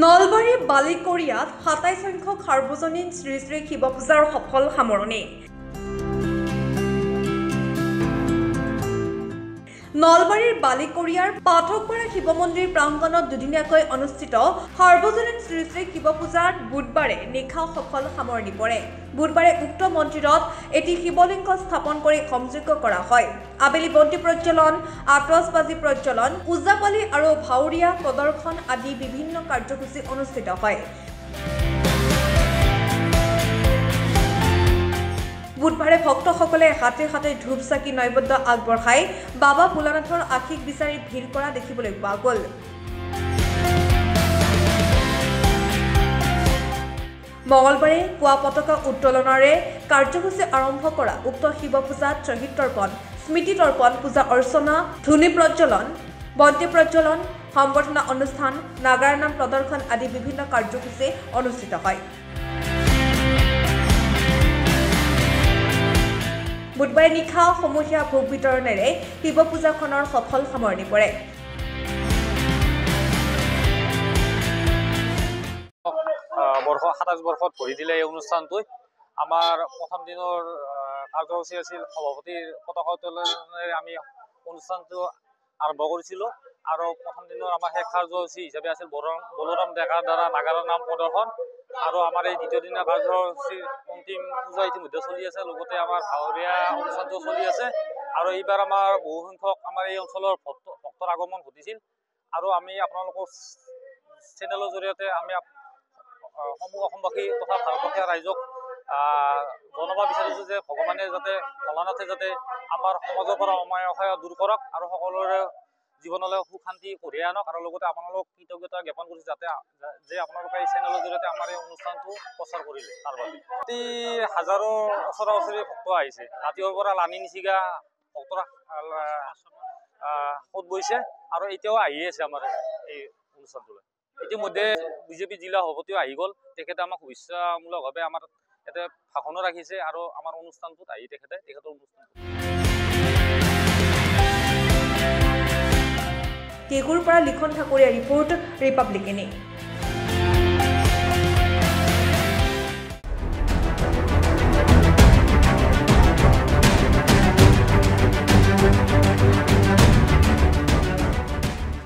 নলবাৰী বালিকৰিয়াত ২৭ সংখ্যক সাৰ্বজনীন শ্ৰী শ্ৰী শিৱ পূজাৰ সফল সামৰণি। নলবাৰীৰ বালিকৰিয়াৰ পাঠকপাৰা শিৱ মন্দিৰ প্ৰাংগণত দুদিনীয়াকৈ অনুষ্ঠিত সাৰ্বজনীন শ্ৰী শ্ৰী শিৱ পূজাত বুধবাৰে নিশা সফল সামৰণি পৰে। বুধবাৰে উক্ত মন্দিৰত এটি শিৱলিংগ স্থাপন কৰি হোমযজ্ঞ কৰা হয়। আবেলি বন্তি প্ৰজ্বলন, আতচবাজি প্ৰজ্বলন, ওজাপালি আৰু ভাউৰীয়া প্ৰদৰ্শন আদি বিভিন্ন কাৰ্যসূচী অনুষ্ঠিত হয়। বুধবাৰে ভক্তসকলে হাতে হাতে ধূপ চাকি নৈবেদ্য আগবঢ়াই বাবা ভোলানাথৰ আশীষ বিচাৰি ভিৰ কৰা দেখিবলৈ পোৱা গ'ল। মঙলবাৰে পুৱা পতাকা উত্তোলনেৰে কাৰ্যসূচী আৰম্ভ কৰা উক্ত শিৱ পূজাত শ্বহীদ তৰ্পণ, স্মৃতি তৰ্পণ, পূজা অৰ্চনা, ধূনি প্ৰজ্বলন, বন্তি প্ৰজ্বলন, সম্বৰ্ধনা অনুষ্ঠান, নাগাৰা নাম প্ৰদৰ্শন আদি বিভিন্ন কাৰ্যসূচী অনুষ্ঠিত হয়। বুধবাৰে নিশা সমূহীয়া ভোগ বিতৰণেৰে শিৱ পূজাখনৰ সফল সামৰণি পৰে। বৰ্ষ ২৭ বৰ্ষত ভৰি দিলে এই অনুষ্ঠানটোই। আমাৰ প্ৰথম দিনৰ কাৰ্যসূচী আছিল সভাপতিৰ পতাকা উত্তোলনেৰে আমি অনুষ্ঠানটো আৰম্ভ কৰিছিলোঁ আৰু প্ৰথম দিনৰ আমাৰ শেষ কাৰ্যসূচী হিচাপে আছিল বলোৰাম ডেকাৰ দ্বাৰা নাগাৰা নাম প্ৰদৰ্শন আৰু আমাৰ এই দ্বিতীয় দিনৰ কাৰ্যসূচীৰ অন্তিম পূজা ইতিমধ্যে চলি আছে। লগতে আমাৰ ভাৱৰীয়া অনুষ্ঠানটো চলি আছে আৰু এইবাৰ আমাৰ বহু সংখ্যক আমাৰ এই অঞ্চলৰ ভক্তৰ আগমন ঘটিছিল আৰু আমি আপোনালোকৰ চেনেলৰ জৰিয়তে আমি সমূহ অসমবাসী তথা ভাৰতবৰ্ষীয় ৰাইজক জনাব বিচাৰিছোঁ যে ভগৱানে যাতে ভোলানাথে যাতে আমাৰ সমাজৰ পৰা অমায়সা দূৰ কৰক আৰু সকলোৰে জীৱনলৈ সুখ শান্তি কঢ়িয়াই আনক আৰু লগতে আপোনালোক কৃতজ্ঞতা জ্ঞাপন কৰিছে যে আপোনালোকে এই চেনেলৰ জৰিয়তে আমাৰ এই অনুষ্ঠানটো প্ৰচাৰ কৰিলে। তাৰ বাবে প্ৰতি হাজাৰৰ ওচৰা ওচৰি ভক্ত আহিছে। ৰাতিৰ পৰা লানি নিচিগা ভক্তৰ সোঁত বৈছে আৰু এতিয়াও আহি আছে আমাৰ এই অনুষ্ঠানটোলৈ। ইতিমধ্যে বিজেপি জিলা সভাপতিও আহি গ'ল। তেখেতে আমাক শুভেচ্ছামূলকভাৱে আমাৰ ইয়াতে ভাষণো ৰাখিছে আৰু আমাৰ অনুষ্ঠানটোত আহি তেখেতৰ অনুষ্ঠানটো কেগুৰ পৰা লিখন ঠাকুৰীয়া ৰিপৰ্ট, ৰিপাব্লিক ইনি।